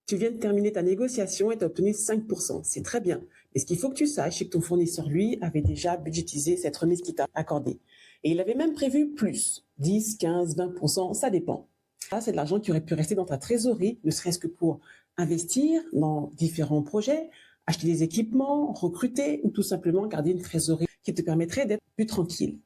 Tu viens de terminer ta négociation et tu as obtenu 5%. C'est très bien. Mais ce qu'il faut que tu saches, c'est que ton fournisseur, lui, avait déjà budgétisé cette remise qu'il t'a accordée. Et il avait même prévu plus, 10, 15, 20%, ça dépend. Ça, c'est de l'argent qui aurait pu rester dans ta trésorerie, ne serait-ce que pour investir dans différents projets, acheter des équipements, recruter ou tout simplement garder une trésorerie qui te permettrait d'être plus tranquille.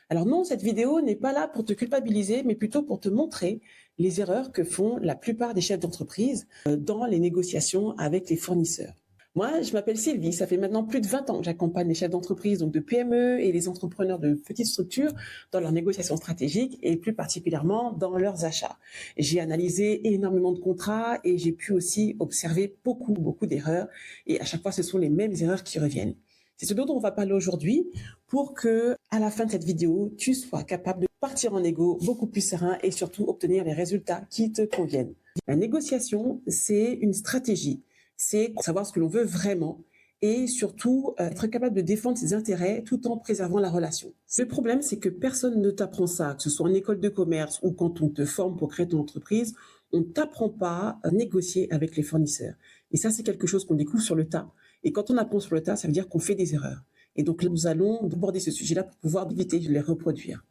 Alors non, cette vidéo n'est pas là pour te culpabiliser, mais plutôt pour te montrer les erreurs que font la plupart des chefs d'entreprise dans les négociations avec les fournisseurs. Moi, je m'appelle Sylvie, ça fait maintenant plus de 20 ans que j'accompagne les chefs d'entreprise, donc de PME et les entrepreneurs de petites structures dans leurs négociations stratégiques et plus particulièrement dans leurs achats. J'ai analysé énormément de contrats et j'ai pu aussi observer beaucoup d'erreurs et à chaque fois, ce sont les mêmes erreurs qui reviennent. C'est ce dont on va parler aujourd'hui pour que, à la fin de cette vidéo, tu sois capable de partir en négo beaucoup plus serein et surtout obtenir les résultats qui te conviennent. La négociation, c'est une stratégie. C'est savoir ce que l'on veut vraiment et surtout être capable de défendre ses intérêts tout en préservant la relation. Le problème, c'est que personne ne t'apprend ça, que ce soit en école de commerce ou quand on te forme pour créer ton entreprise, on ne t'apprend pas à négocier avec les fournisseurs. Et ça, c'est quelque chose qu'on découvre sur le tas. Et quand on apprend sur le tas, ça veut dire qu'on fait des erreurs. Et donc, nous allons aborder ce sujet-là pour pouvoir éviter de les reproduire.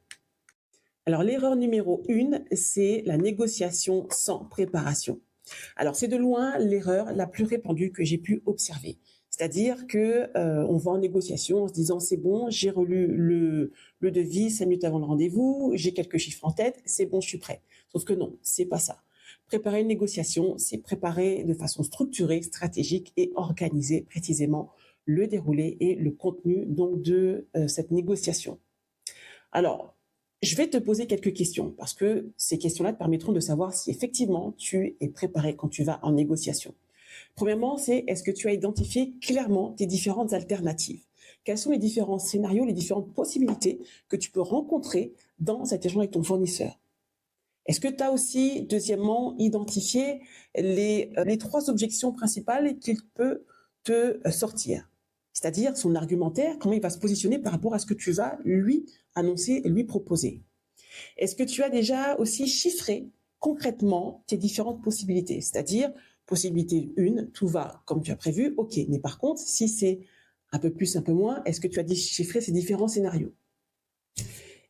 Alors, l'erreur numéro 1, c'est la négociation sans préparation. Alors, c'est de loin l'erreur la plus répandue que j'ai pu observer. C'est-à-dire que on va en négociation en se disant c'est bon, j'ai relu le devis 5 minutes avant le rendez-vous, j'ai quelques chiffres en tête, c'est bon, je suis prêt. Sauf que non, c'est pas ça. Préparer une négociation, c'est préparer de façon structurée, stratégique et organiser précisément le déroulé et le contenu donc de cette négociation. Alors, je vais te poser quelques questions parce que ces questions-là te permettront de savoir si effectivement tu es préparé quand tu vas en négociation. Premièrement, c'est est-ce que tu as identifié clairement tes différentes alternatives? Quels sont les différents scénarios, les différentes possibilités que tu peux rencontrer dans cet échange avec ton fournisseur? Est-ce que tu as aussi, deuxièmement, identifié les 3 objections principales qu'il peut te sortir? C'est-à-dire son argumentaire, comment il va se positionner par rapport à ce que tu vas lui annoncer et lui proposer. Est-ce que tu as déjà aussi chiffré concrètement tes différentes possibilités? C'est-à-dire, possibilité 1, tout va comme tu as prévu, ok. Mais par contre, si c'est un peu plus, un peu moins, est-ce que tu as déchiffré ces différents scénarios?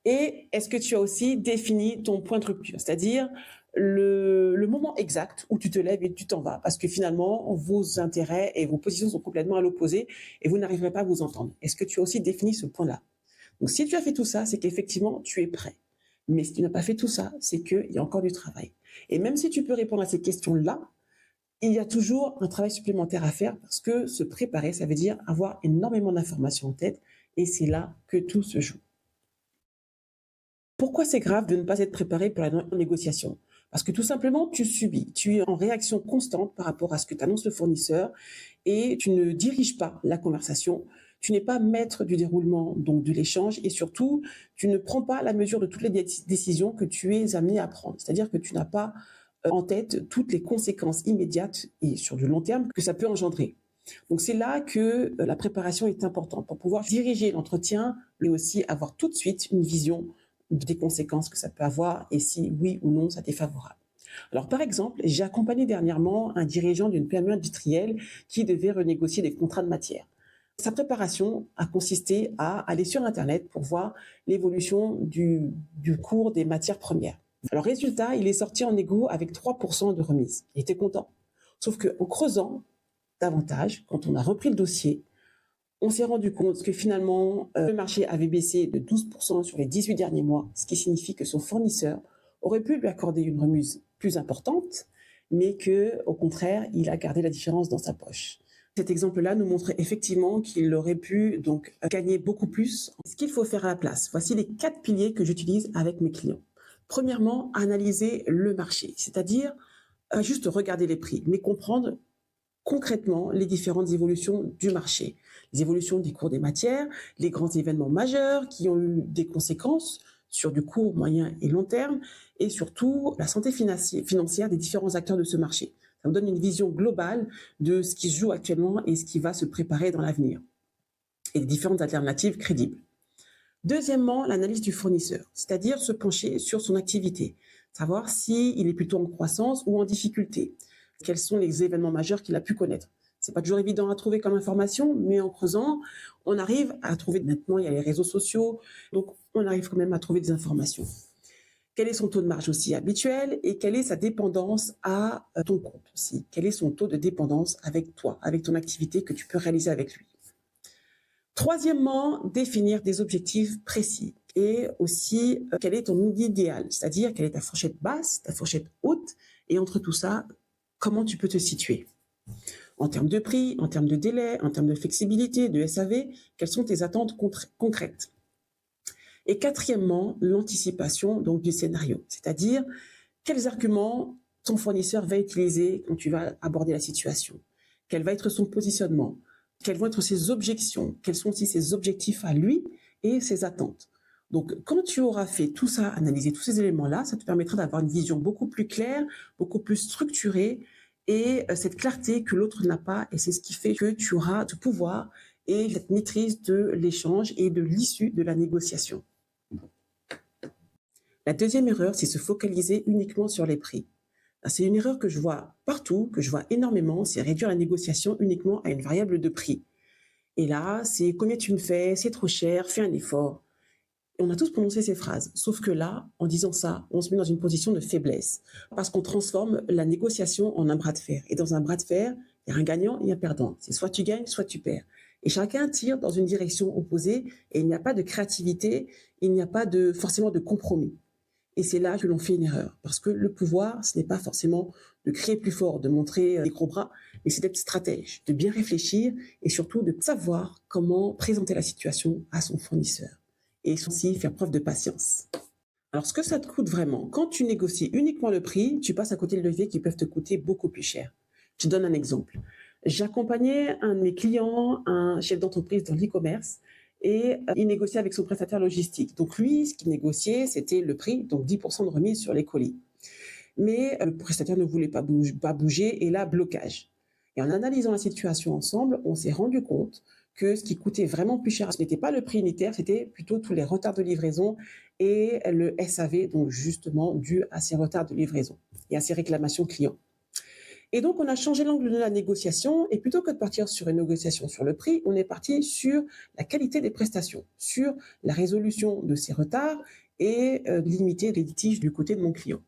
Et est-ce que tu as aussi défini ton point de rupture, c'est-à-dire le moment exact où tu te lèves et tu t'en vas, parce que finalement, vos intérêts et vos positions sont complètement à l'opposé et vous n'arriverez pas à vous entendre. Est-ce que tu as aussi défini ce point-là? Donc, si tu as fait tout ça, c'est qu'effectivement, tu es prêt. Mais si tu n'as pas fait tout ça, c'est qu'il y a encore du travail. Et même si tu peux répondre à ces questions-là, il y a toujours un travail supplémentaire à faire parce que se préparer, ça veut dire avoir énormément d'informations en tête et c'est là que tout se joue. Pourquoi c'est grave de ne pas être préparé pour la négociation? Parce que tout simplement, tu subis, tu es en réaction constante par rapport à ce que t'annonce le fournisseur et tu ne diriges pas la conversation, tu n'es pas maître du déroulement donc de l'échange et surtout, tu ne prends pas la mesure de toutes les décisions que tu es amené à prendre. C'est-à-dire que tu n'as pas en tête toutes les conséquences immédiates et sur du long terme que ça peut engendrer. Donc c'est là que la préparation est importante pour pouvoir diriger l'entretien, mais aussi avoir tout de suite une vision des conséquences que ça peut avoir et si oui ou non ça t'est favorable. Alors par exemple, j'ai accompagné dernièrement un dirigeant d'une PME industrielle qui devait renégocier des contrats de matière. Sa préparation a consisté à aller sur Internet pour voir l'évolution du cours des matières premières. Alors résultat, il est sorti en négo avec 3% de remise. Il était content. Sauf qu'en creusant davantage, quand on a repris le dossier, on s'est rendu compte que finalement, le marché avait baissé de 12% sur les 18 derniers mois, ce qui signifie que son fournisseur aurait pu lui accorder une remise plus importante, mais que, au contraire, il a gardé la différence dans sa poche. Cet exemple-là nous montre effectivement qu'il aurait pu donc gagner beaucoup plus. Ce qu'il faut faire à la place, voici les 4 piliers que j'utilise avec mes clients. Premièrement, analyser le marché, c'est-à-dire juste regarder les prix, mais comprendre concrètement les différentes évolutions du marché, les évolutions des cours des matières, les grands événements majeurs qui ont eu des conséquences sur du court, moyen et long terme, et surtout la santé financière des différents acteurs de ce marché. Ça vous donne une vision globale de ce qui se joue actuellement et ce qui va se préparer dans l'avenir, et les différentes alternatives crédibles. Deuxièmement, l'analyse du fournisseur, c'est-à-dire se pencher sur son activité, savoir s'il est plutôt en croissance ou en difficulté. Quels sont les événements majeurs qu'il a pu connaître? C'est pas toujours évident à trouver comme information, mais en creusant, on arrive à trouver. Maintenant, il y a les réseaux sociaux, donc on arrive quand même à trouver des informations. Quel est son taux de marge aussi habituel et quelle est sa dépendance à ton compte aussi? Quel est son taux de dépendance avec toi, avec ton activité que tu peux réaliser avec lui? Troisièmement, définir des objectifs précis et aussi quel est ton idéal, c'est-à-dire quelle est ta fourchette basse, ta fourchette haute et entre tout ça, comment tu peux te situer. En termes de prix, en termes de délai, en termes de flexibilité, de SAV, quelles sont tes attentes concrètes? Et quatrièmement, l'anticipation donc du scénario, c'est-à-dire quels arguments ton fournisseur va utiliser quand tu vas aborder la situation, quel va être son positionnement, quelles vont être ses objections, quels sont aussi ses objectifs à lui et ses attentes. Donc, quand tu auras fait tout ça, analysé tous ces éléments-là, ça te permettra d'avoir une vision beaucoup plus claire, beaucoup plus structurée et cette clarté que l'autre n'a pas. Et c'est ce qui fait que tu auras ce pouvoir et cette maîtrise de l'échange et de l'issue de la négociation. La deuxième erreur, c'est se focaliser uniquement sur les prix. C'est une erreur que je vois partout, que je vois énormément, c'est réduire la négociation uniquement à une variable de prix. Et là, c'est combien tu me fais, c'est trop cher, fais un effort. Et on a tous prononcé ces phrases, sauf que là, en disant ça, on se met dans une position de faiblesse, parce qu'on transforme la négociation en un bras de fer. Et dans un bras de fer, il y a un gagnant et un perdant. C'est soit tu gagnes, soit tu perds. Et chacun tire dans une direction opposée, et il n'y a pas de créativité, il n'y a pas forcément de compromis. Et c'est là que l'on fait une erreur. Parce que le pouvoir, ce n'est pas forcément de crier plus fort, de montrer des gros bras, mais c'est d'être stratège, de bien réfléchir et surtout de savoir comment présenter la situation à son fournisseur. Et aussi faire preuve de patience. Alors, ce que ça te coûte vraiment, quand tu négocies uniquement le prix, tu passes à côté de leviers qui peuvent te coûter beaucoup plus cher. Je te donne un exemple. J'accompagnais un de mes clients, un chef d'entreprise dans l'e-commerce, et il négociait avec son prestataire logistique. Donc lui, ce qu'il négociait, c'était le prix, donc 10% de remise sur les colis. Mais le prestataire ne voulait pas bouger et là, blocage. Et en analysant la situation ensemble, on s'est rendu compte que ce qui coûtait vraiment plus cher, ce n'était pas le prix unitaire, c'était plutôt tous les retards de livraison et le SAV, donc justement dû à ces retards de livraison et à ces réclamations clients. Et donc, on a changé l'angle de la négociation et plutôt que de partir sur une négociation sur le prix, on est parti sur la qualité des prestations, sur la résolution de ces retards et limiter les litiges du côté de mon client.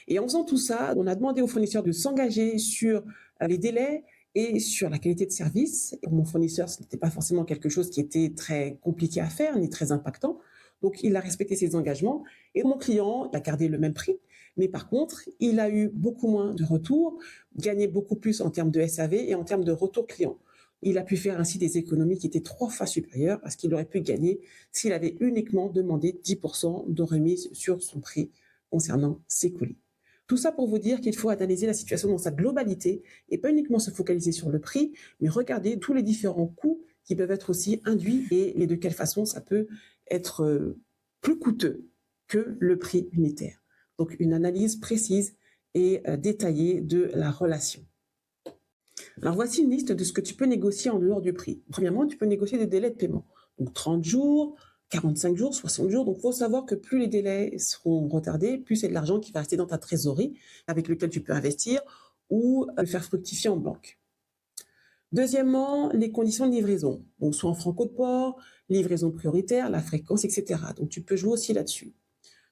Et en faisant tout ça, on a demandé aux fournisseurs de s'engager sur les délais et sur la qualité de service. Et pour mon fournisseur, ce n'était pas forcément quelque chose qui était très compliqué à faire ni très impactant. Donc, il a respecté ses engagements et mon client a gardé le même prix. Mais par contre, il a eu beaucoup moins de retours, gagné beaucoup plus en termes de SAV et en termes de retour client. Il a pu faire ainsi des économies qui étaient 3 fois supérieures à ce qu'il aurait pu gagner s'il avait uniquement demandé 10% de remise sur son prix concernant ses colis. Tout ça pour vous dire qu'il faut analyser la situation dans sa globalité et pas uniquement se focaliser sur le prix, mais regarder tous les différents coûts qui peuvent être aussi induits et de quelle façon ça peut être plus coûteux que le prix unitaire. Donc, une analyse précise et détaillée de la relation. Alors, voici une liste de ce que tu peux négocier en dehors du prix. Premièrement, tu peux négocier des délais de paiement. Donc, 30 jours, 45 jours, 60 jours. Donc, il faut savoir que plus les délais seront retardés, plus c'est de l'argent qui va rester dans ta trésorerie avec lequel tu peux investir ou le faire fructifier en banque. Deuxièmement, les conditions de livraison. Donc, soit en franco de port, livraison prioritaire, la fréquence, etc. Donc, tu peux jouer aussi là-dessus.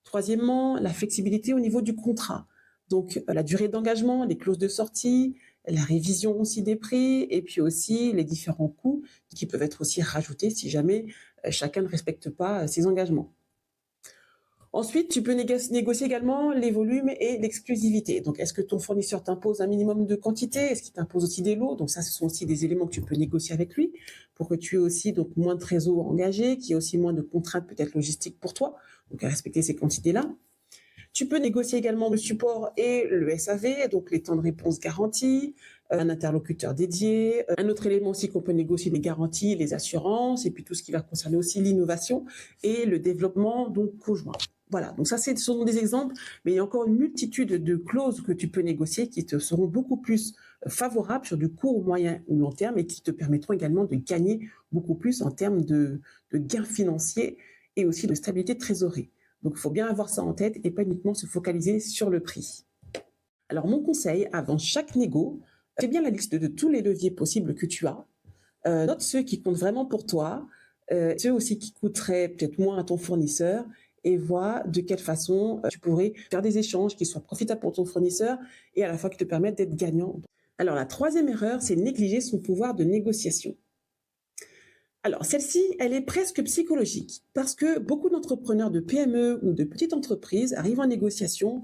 Troisièmement, la flexibilité au niveau du contrat. Donc, la durée d'engagement, les clauses de sortie, la révision aussi des prix et puis aussi les différents coûts qui peuvent être aussi rajoutés si jamais chacun ne respecte pas ses engagements. Ensuite, tu peux négocier également les volumes et l'exclusivité. Donc, est-ce que ton fournisseur t'impose un minimum de quantité? Est-ce qu'il t'impose aussi des lots? Donc, ça, ce sont aussi des éléments que tu peux négocier avec lui pour que tu aies aussi donc moins de trésor engagé, qu'il y ait aussi moins de contraintes peut-être logistiques pour toi. Donc, à respecter ces quantités-là. Tu peux négocier également le support et le SAV, donc les temps de réponse garantis, un interlocuteur dédié. Un autre élément aussi qu'on peut négocier, les garanties, les assurances, et puis tout ce qui va concerner aussi l'innovation et le développement donc conjoint. Voilà, donc ça, ce sont des exemples, mais il y a encore une multitude de clauses que tu peux négocier qui te seront beaucoup plus favorables sur du court, moyen ou long terme et qui te permettront également de gagner beaucoup plus en termes de gains financiers et aussi de stabilité de trésorerie. Donc, il faut bien avoir ça en tête et pas uniquement se focaliser sur le prix. Alors, mon conseil, avant chaque négo, fais bien la liste de tous les leviers possibles que tu as. Note ceux qui comptent vraiment pour toi, ceux aussi qui coûteraient peut-être moins à ton fournisseur et vois de quelle façon tu pourrais faire des échanges qui soient profitables pour ton fournisseur et à la fois qui te permettent d'être gagnant. Alors, la troisième erreur, c'est négliger son pouvoir de négociation. Alors, celle-ci, elle est presque psychologique parce que beaucoup d'entrepreneurs de PME ou de petites entreprises arrivent en négociation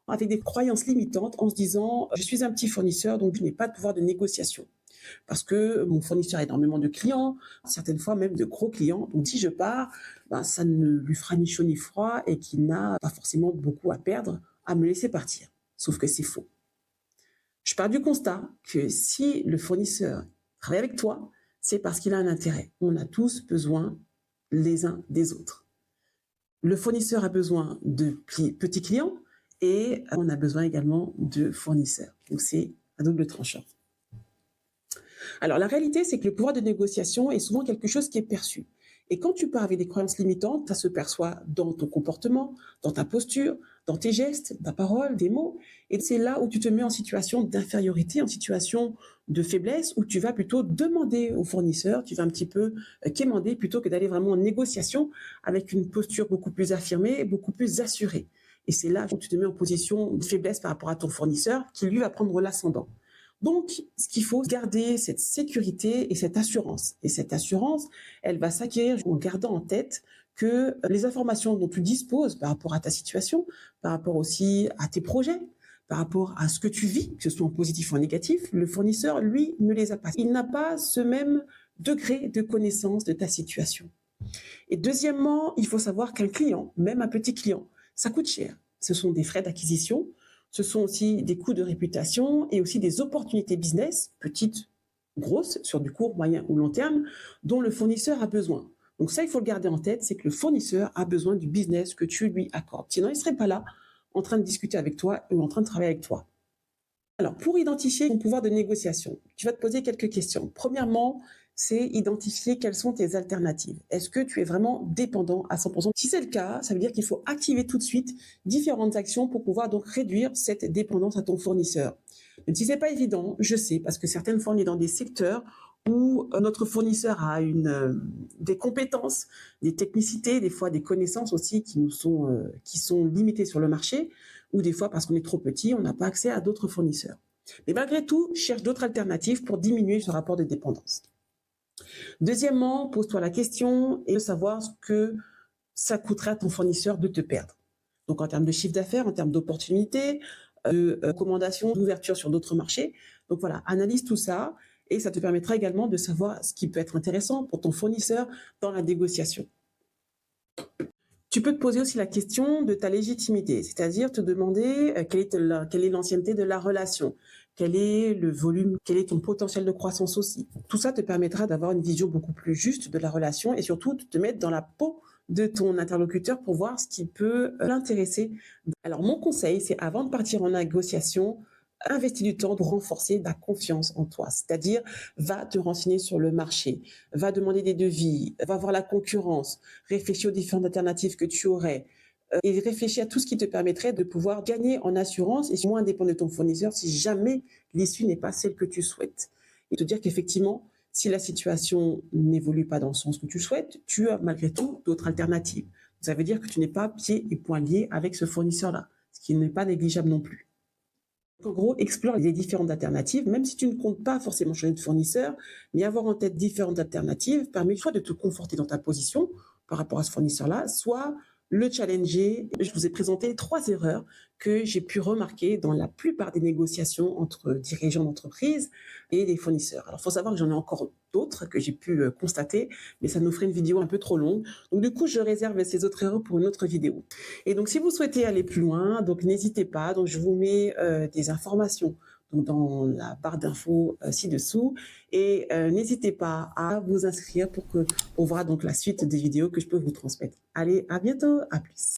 avec des croyances limitantes en se disant je suis un petit fournisseur donc je n'ai pas de pouvoir de négociation parce que mon fournisseur a énormément de clients, certaines fois même de gros clients. Donc si je pars, ben, ça ne lui fera ni chaud ni froid et qu'il n'a pas forcément beaucoup à perdre à me laisser partir. Sauf que c'est faux. Je pars du constat que si le fournisseur travaille avec toi, c'est parce qu'il a un intérêt. On a tous besoin les uns des autres. Le fournisseur a besoin de petits clients et on a besoin également de fournisseurs. Donc c'est à double tranchant. Alors la réalité, c'est que le pouvoir de négociation est souvent quelque chose qui est perçu. Et quand tu pars avec des croyances limitantes, ça se perçoit dans ton comportement, dans ta posture, dans tes gestes, ta parole, des mots. Et c'est là où tu te mets en situation d'infériorité, en situation de faiblesse, où tu vas plutôt demander au fournisseur, tu vas un petit peu quémander plutôt que d'aller vraiment en négociation avec une posture beaucoup plus affirmée, beaucoup plus assurée. Et c'est là où tu te mets en position de faiblesse par rapport à ton fournisseur qui, lui, va prendre l'ascendant. Donc, ce qu'il faut garder, cette sécurité et cette assurance. Et cette assurance, elle va s'acquérir en gardant en tête que les informations dont tu disposes par rapport à ta situation, par rapport aussi à tes projets, par rapport à ce que tu vis, que ce soit en positif ou en négatif, le fournisseur, lui, ne les a pas. Il n'a pas ce même degré de connaissance de ta situation. Et deuxièmement, il faut savoir qu'un client, même un petit client, ça coûte cher. Ce sont des frais d'acquisition, ce sont aussi des coûts de réputation et aussi des opportunités business, petites, grosses, sur du court, moyen ou long terme, dont le fournisseur a besoin. Donc ça, il faut le garder en tête, c'est que le fournisseur a besoin du business que tu lui accordes. Sinon, il ne serait pas là en train de discuter avec toi ou en train de travailler avec toi. Alors, pour identifier ton pouvoir de négociation, tu vas te poser quelques questions. Premièrement, c'est identifier quelles sont tes alternatives. Est-ce que tu es vraiment dépendant à 100%? Si c'est le cas, ça veut dire qu'il faut activer tout de suite différentes actions pour pouvoir donc réduire cette dépendance à ton fournisseur. Même si c'est pas évident, je sais, parce que certaines fois on est dans des secteurs où notre fournisseur a des compétences, des technicités, des fois des connaissances aussi qui sont limitées sur le marché, ou des fois parce qu'on est trop petit, on n'a pas accès à d'autres fournisseurs. Mais malgré tout, cherche d'autres alternatives pour diminuer ce rapport de dépendance. Deuxièmement, pose-toi la question et de savoir ce que ça coûterait à ton fournisseur de te perdre. Donc en termes de chiffre d'affaires, en termes d'opportunités, de recommandations, d'ouverture sur d'autres marchés. Donc voilà, analyse tout ça et ça te permettra également de savoir ce qui peut être intéressant pour ton fournisseur dans la négociation. Tu peux te poser aussi la question de ta légitimité, c'est-à-dire te demander quelle est l'ancienneté de la relation, quel est le volume, quel est ton potentiel de croissance aussi. Tout ça te permettra d'avoir une vision beaucoup plus juste de la relation et surtout de te mettre dans la peau de ton interlocuteur pour voir ce qui peut l'intéresser. Alors mon conseil, c'est avant de partir en négociation, investis du temps pour renforcer ta confiance en toi. C'est-à-dire, va te renseigner sur le marché, va demander des devis, va voir la concurrence, réfléchis aux différentes alternatives que tu aurais et réfléchis à tout ce qui te permettrait de pouvoir gagner en assurance et moins dépendre de ton fournisseur si jamais l'issue n'est pas celle que tu souhaites. Et te dire qu'effectivement, si la situation n'évolue pas dans le sens que tu souhaites, tu as malgré tout d'autres alternatives. Ça veut dire que tu n'es pas pieds et poings liés avec ce fournisseur-là, ce qui n'est pas négligeable non plus. En gros, explore les différentes alternatives, même si tu ne comptes pas forcément changer de fournisseur, mais avoir en tête différentes alternatives permet soit de te conforter dans ta position par rapport à ce fournisseur-là, soit le challenger. Je vous ai présenté 3 erreurs que j'ai pu remarquer dans la plupart des négociations entre dirigeants d'entreprise et des fournisseurs. Alors, il faut savoir que j'en ai encore d'autres que j'ai pu constater, mais ça nous ferait une vidéo un peu trop longue. Donc, du coup, je réserve ces autres erreurs pour une autre vidéo. Et donc, si vous souhaitez aller plus loin, donc n'hésitez pas. Donc, je vous mets des informations donc dans la barre d'infos ci-dessous. Et n'hésitez pas à vous inscrire pour qu'on verra donc la suite des vidéos que je peux vous transmettre. Allez, à bientôt, à plus.